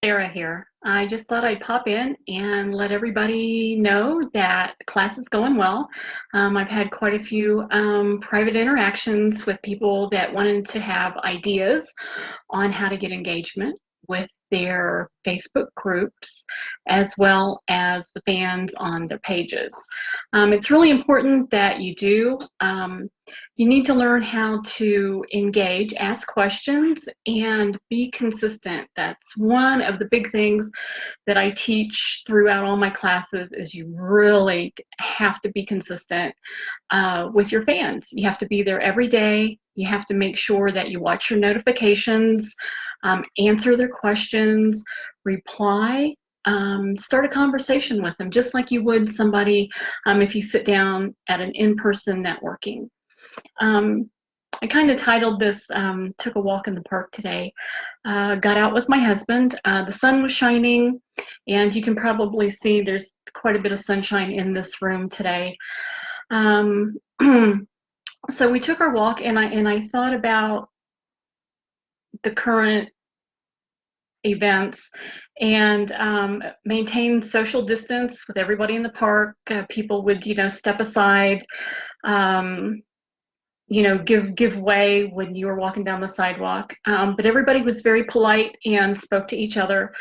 Sarah here. I just thought I'd pop in and let everybody know that class is going well. I've had quite a few private interactions with people that wanted to have ideas on how to get engagement with their Facebook groups as well as the fans on their pages. It's really important that you do. You need to learn how to engage, ask questions, and be consistent. That's one of the big things that I teach throughout all my classes is you really have to be consistent with your fans. You have to be there every day. You have to make sure that you watch your notifications, answer their questions, reply, start a conversation with them, just like you would somebody if you sit down at an in-person networking. Um, I kind of titled this, took a walk in the park today. Got out with my husband. The sun was shining, and you can probably see there's quite a bit of sunshine in this room today. Um, so we took our walk, and I thought about the current events and maintain social distance with everybody in the park. People would, step aside. Um, give way when you were walking down the sidewalk. But everybody was very polite and spoke to each other.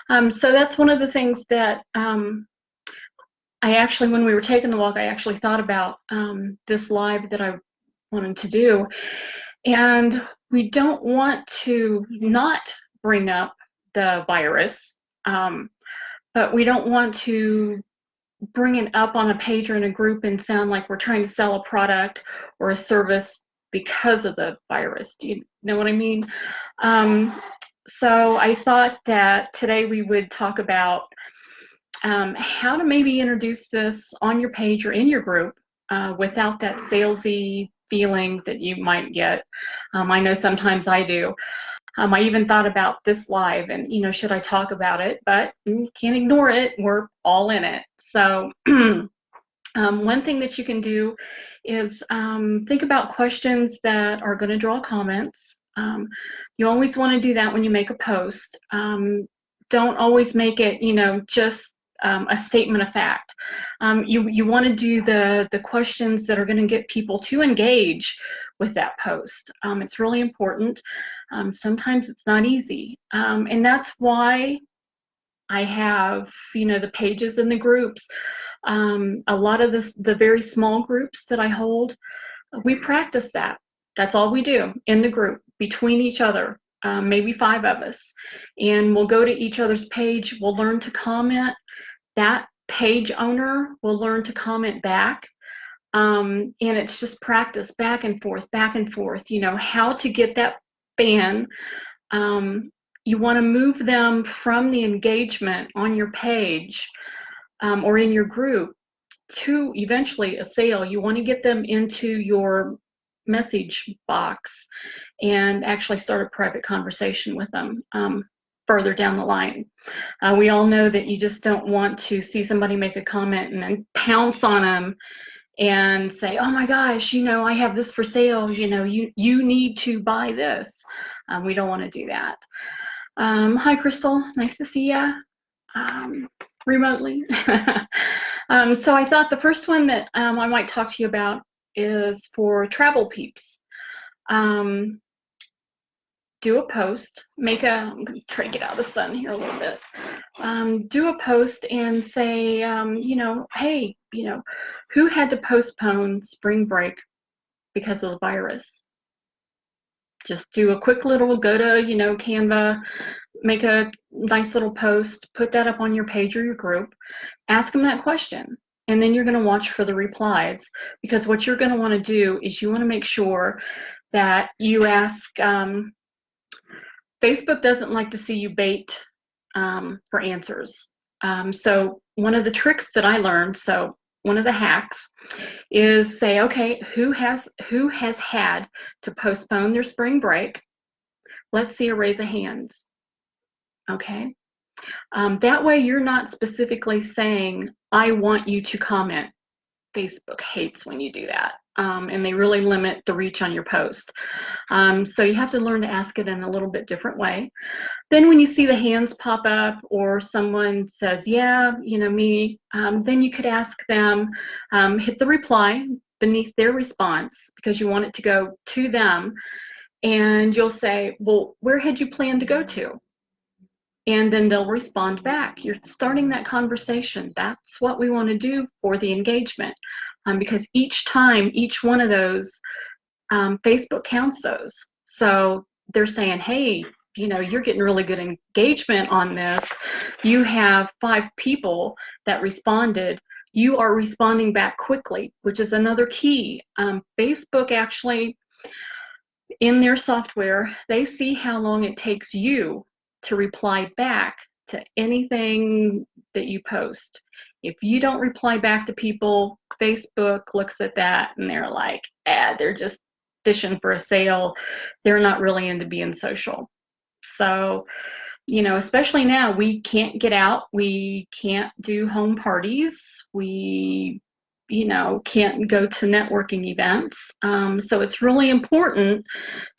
So that's one of the things that I actually, when we were taking the walk, I actually thought about this live that I wanted to do. And we don't want to not bring up the virus, but we don't want to bring it up on a page or in a group and sound like we're trying to sell a product or a service because of the virus. Do you know what I mean? So I thought that today we would talk about how to maybe introduce this on your page or in your group without that salesy feeling that you might get. I know sometimes I do. I even thought about this live and, should I talk about it? But you can't ignore it. We're all in it. So one thing that you can do is think about questions that are going to draw comments. You always want to do that when you make a post. Don't always make it, just a statement of fact. You want to do the questions that are going to get people to engage with that post. It's really important. Sometimes it's not easy. And that's why I have, the pages and the groups. A lot of the very small groups that I hold, we practice that. That's all we do in the group between each other, maybe 5 of us. And we'll go to each other's page. We'll learn to comment. That page owner will learn to comment back. And it's just practice back and forth, how to get that fan. You want to move them from the engagement on your page or in your group to eventually a sale. You want to get them into your message box and actually start a private conversation with them further down the line. We all know that you just don't want to see somebody make a comment and then pounce on them and say, oh my gosh, I have this for sale, you need to buy this. We don't want to do that. Hi, Crystal. Nice to see you remotely. So I thought the first one that I might talk to you about is for travel peeps. Do a post, I'm going to try to get out of the sun here a little bit. Do a post and say, hey, who had to postpone spring break because of the virus? Just do a quick little, go to, Canva, make a nice little post, put that up on your page or your group, ask them that question. And then you're going to watch for the replies, because what you're going to want to do is you want to make sure that you ask, Facebook doesn't like to see you bait for answers. So one of the tricks that I learned, one of the hacks is say, okay, who has had to postpone their spring break? Let's see a raise of hands. Okay. That way you're not specifically saying, I want you to comment. Facebook hates when you do that. and they really limit the reach on your post. So you have to learn to ask it in a little bit different way. Then when you see the hands pop up or someone says, yeah, me, then you could ask them, hit the reply beneath their response because you want it to go to them. And you'll say, well, where had you planned to go to? And then they'll respond back. You're starting that conversation. That's what we want to do for the engagement, because each time, each one of those, Facebook counts those. So they're saying, hey, you're getting really good engagement on this. You have 5 people that responded. You are responding back quickly, which is another key. Facebook actually, in their software, they see how long it takes you to reply back to anything that you post. If you don't reply back to people, Facebook looks at that and they're like, they're just fishing for a sale. They're not really into being social. So, especially now, we can't get out. We can't do home parties. We can't go to networking events. So it's really important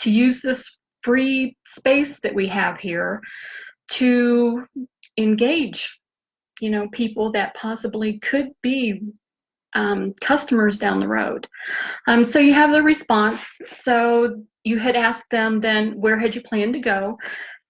to use this free space that we have here to engage, people that possibly could be customers down the road. So you have the response. So you had asked them then, where had you planned to go?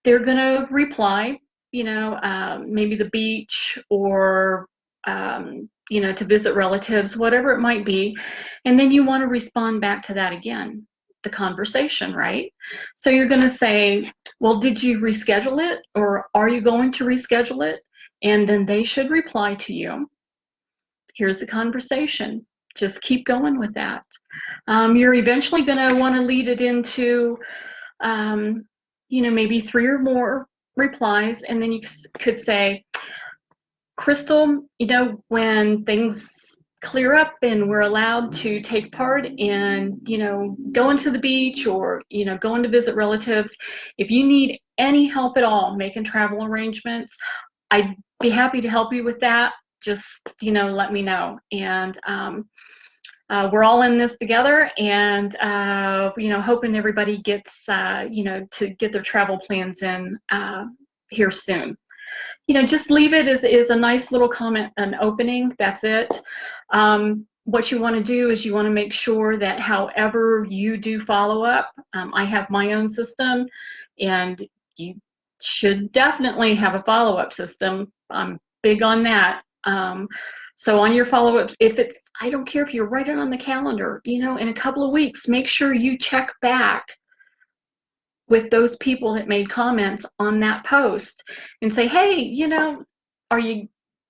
They're going to reply, maybe the beach or to visit relatives, whatever it might be. And then you want to respond back to that again, the conversation, right? So you're going to say, well, did you reschedule it, or are you going to reschedule it? And then they should reply to you. Here's the conversation. Just keep going with that. You're eventually going to want to lead it into, maybe 3 or more replies, and then you could say, Crystal, when things clear up and we're allowed to take part in, going to the beach or, going to visit relatives, if you need any help at all making travel arrangements, I'd be happy to help you with that. Just, let me know. And we're all in this together, and, hoping everybody gets, to get their travel plans in here soon. Just leave it as a nice little comment, an opening. That's it. What you want to do is you want to make sure that however you do follow up, I have my own system, and you should definitely have a follow-up system. I'm big on that. So on your follow-ups, I don't care if you write it on the calendar, in a couple of weeks, make sure you check back with those people that made comments on that post and say, hey,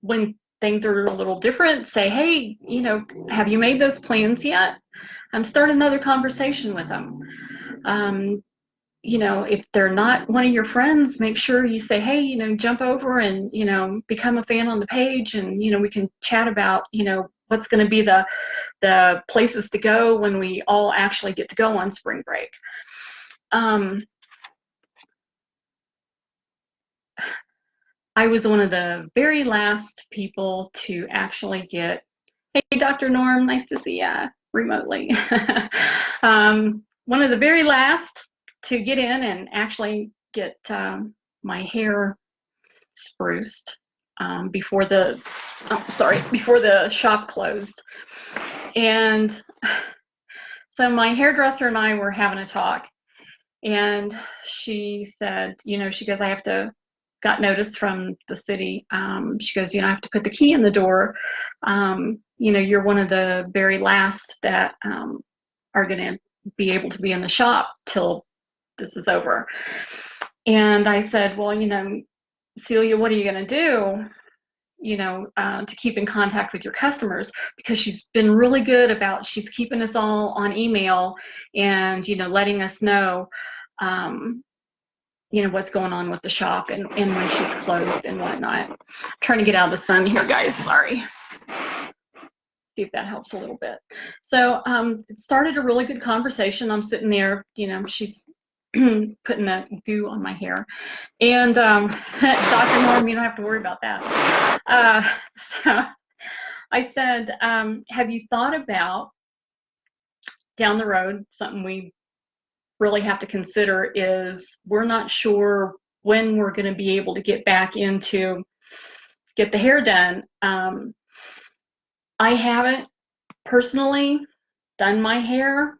when things are a little different, say, hey, have you made those plans yet? Start another conversation with them. If they're not one of your friends, make sure you say, hey, jump over and, become a fan on the page, and, we can chat about, what's going to be the places to go when we all actually get to go on spring break. I was one of the very last people to actually get, hey, Dr. Norm, nice to see ya remotely. One of the very last to get in and actually get my hair spruced before the shop closed. And so my hairdresser and I were having a talk, and she said, she goes, got notice from the city. She goes, I have to put the key in the door. You're one of the very last that are going to be able to be in the shop till this is over. And I said, well, Celia, what are you going to do, to keep in contact with your customers? Because she's been really good about, she's keeping us all on email and, letting us know, what's going on with the shop and when she's closed and whatnot. I'm trying to get out of the sun here, guys. Sorry. See if that helps a little bit. So it started a really good conversation. I'm sitting there, she's putting that goo on my hair. And Dr. Norm, you don't have to worry about that. So I said, have you thought about down the road, something we really have to consider is we're not sure when we're going to be able to get back into get the hair done. I haven't personally done my hair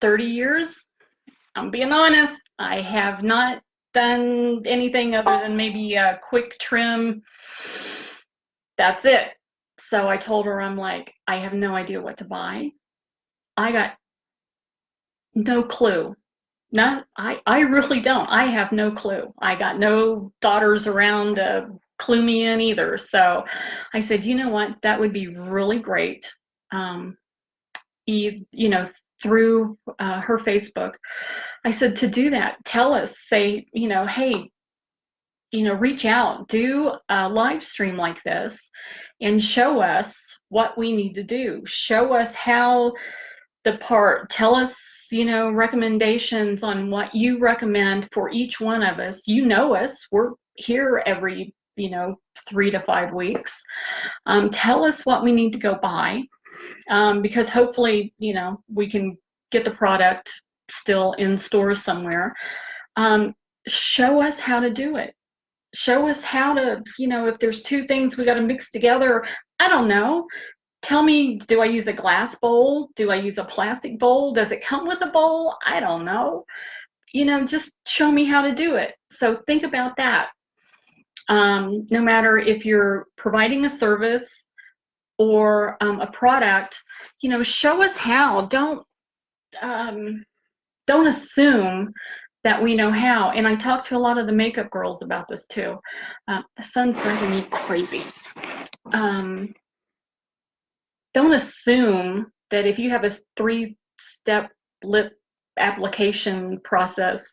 30 years. I'm being honest. I have not done anything other than maybe a quick trim. That's it. So I told her, I'm like, I have no idea what to buy. I got no clue. Not, I really don't. I have no clue. I got no daughters around to clue me in either. So I said, you know what? That would be really great. Um, you know, through her Facebook. I said to do that, tell us, say, you know, hey, you know, reach out, do a live stream like this and show us what we need to do. Show us how the part, tell us, you know, recommendations on what you recommend for each one of us. You know us, we're here every, you know, 3 to 5 weeks. Tell us what we need to go buy, because hopefully, you know, we can get the product still in stores somewhere. Show us how to do it. Show us how to, you know, if there's two things we got to mix together, I don't know. Tell me, do I use a glass bowl? Do I use a plastic bowl? Does it come with a bowl? I don't know. You know, just show me how to do it. So think about that. No matter if you're providing a service or a product, you know, show us how. Don't assume that we know how. And I talk to a lot of the makeup girls about this too. The sun's driving me crazy. Don't assume that if you have a 3-step lip application process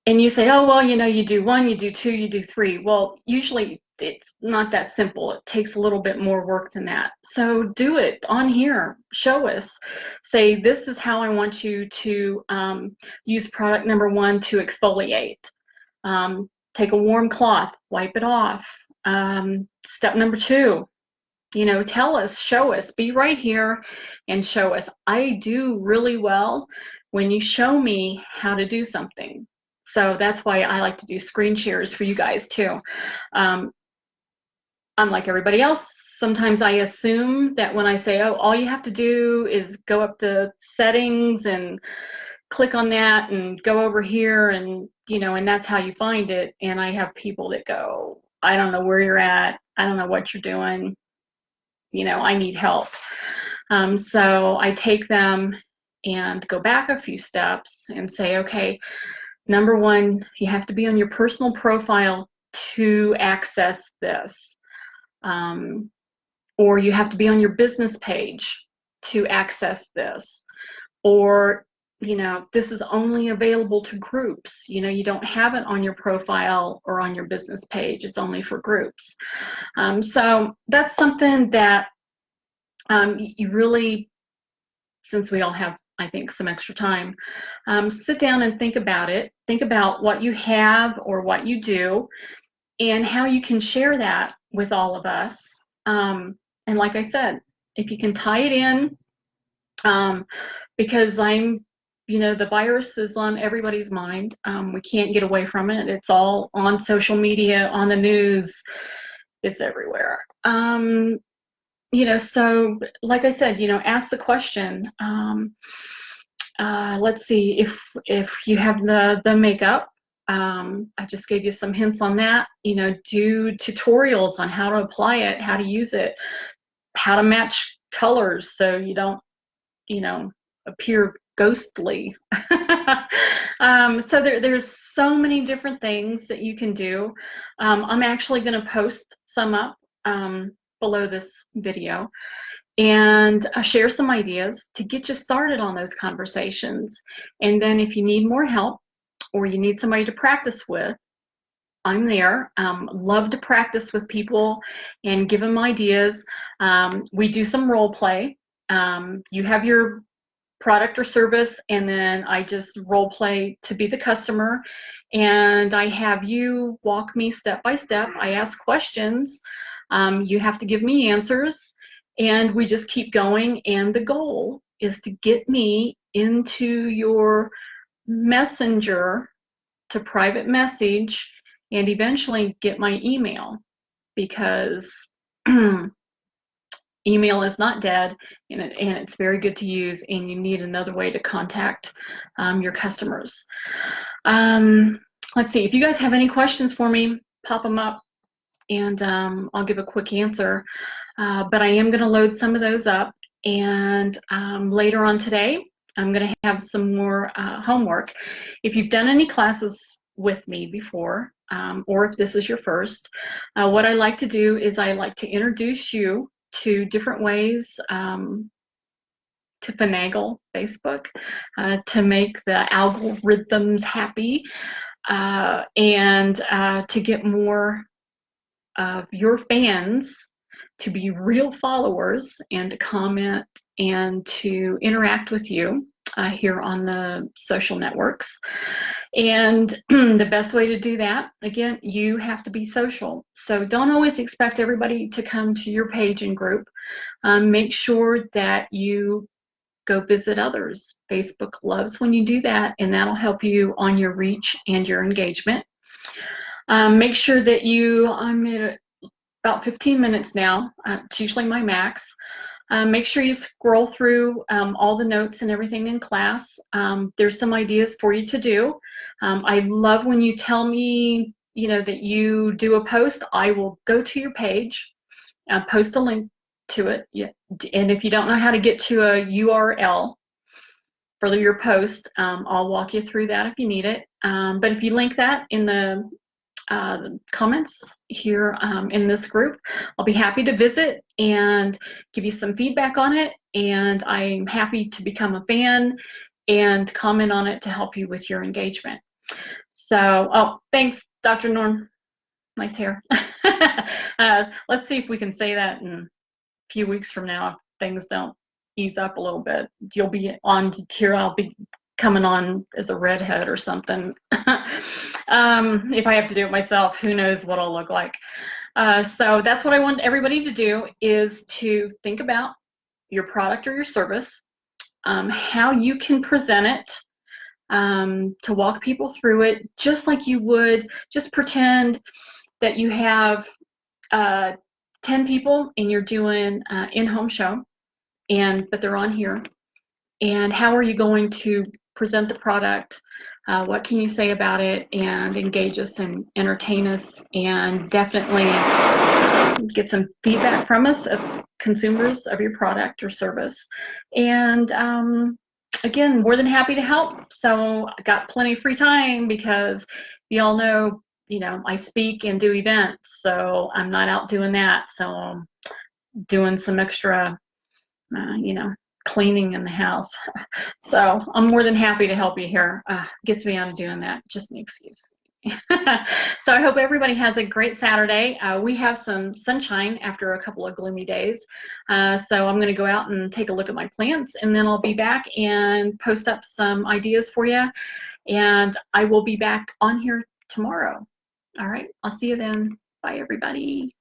and you say, oh, well, you know, you do 1, you do 2, you do 3. Well, usually it's not that simple. It takes a little bit more work than that. So do it on here. Show us. Say, this is how I want you to use product number 1 to exfoliate. Take a warm cloth, wipe it off. Step number 2, you know, tell us, show us, be right here and show us. I do really well when you show me how to do something. So that's why I like to do screen shares for you guys too. Unlike everybody else, sometimes I assume that when I say, oh, all you have to do is go up to settings and click on that and go over here and, you know, and that's how you find it. And I have people that go, I don't know where you're at. I don't know what you're doing. You know, I need help. So I take them and go back a few steps and say, okay, number 1, you have to be on your personal profile to access this. Or you have to be on your business page to access this. Or, you know, this is only available to groups. You know, you don't have it on your profile or on your business page. It's only for groups. So that's something that you really, since we all have, I think, some extra time, sit down and think about it. Think about what you have or what you do and how you can share that with all of us. And like I said, if you can tie it in, because you know, the virus is on everybody's mind. We can't get away from it. It's all on social media, on the news. It's everywhere. You know, so like I said, you know, ask the question. Let's see, if you have the makeup, I just gave you some hints on that. You know, do tutorials on how to apply it, how to use it, how to match colors so you don't, you know, appear ghostly. So there's so many different things that you can do. I'm actually going to post some up below this video and share some ideas to get you started on those conversations. And then if you need more help or you need somebody to practice with, I'm there. Love to practice with people and give them ideas. We do some role play. You have your product or service, and then I just role play to be the customer, and I have you walk me step by step. I ask questions. You have to give me answers, And we just keep going, and the goal is to get me into your messenger to private message and eventually get my email, because email is not dead, and it's very good to use, and you need another way to contact your customers. Let's see, if you guys have any questions for me, pop them up, and I'll give a quick answer. But I am going to load some of those up, and later on today, I'm going to have some more homework. If you've done any classes with me before, or if this is your first, what I like to do is I like to introduce you to different ways to finagle Facebook, to make the algorithms happy, and to get more of your fans to be real followers and to comment and to interact with you here on the social networks. And the best way to do that, again, you have to be social. So don't always expect everybody to come to your page and group. Make sure that you go visit others. Facebook loves when you do that, and that'll help you on your reach and your engagement. Make sure that I'm at about 15 minutes now. It's usually my max. Make sure you scroll through all the notes and everything in class. There's some ideas for you to do. I love when you tell me, that you do a post. I will go to your page, post a link to it. Yeah. And if you don't know how to get to a URL for your post, I'll walk you through that if you need it. But if you link that in the comments here in this group, I'll be happy to visit and give you some feedback on it, and I'm happy to become a fan and comment on it to help you with your engagement. So, oh, thanks, Dr. Norm. Nice hair. Let's see if we can say that in a few weeks from now, if things don't ease up a little bit. You'll be on here, I'll be coming on as a redhead or something. If I have to do it myself, who knows what I'll look like. So that's what I want everybody to do, is to think about your product or your service, how you can present it, to walk people through it, just like you would, just pretend that you have 10 people and you're doing an in-home show, but they're on here. And how are you going to present the product? What can you say about it and engage us and entertain us, and definitely get some feedback from us as consumers of your product or service. And again, more than happy to help. So I got plenty of free time, because you all know, I speak and do events, so I'm not out doing that. So I'm doing some extra, cleaning in the house. So I'm more than happy to help you here. Gets me out of doing that, just an excuse. So I hope everybody has a great Saturday. We have some sunshine after a couple of gloomy days. So I'm going to go out and take a look at my plants, and then I'll be back and post up some ideas for you. And I will be back on here tomorrow. All right, I'll see you then. Bye, everybody.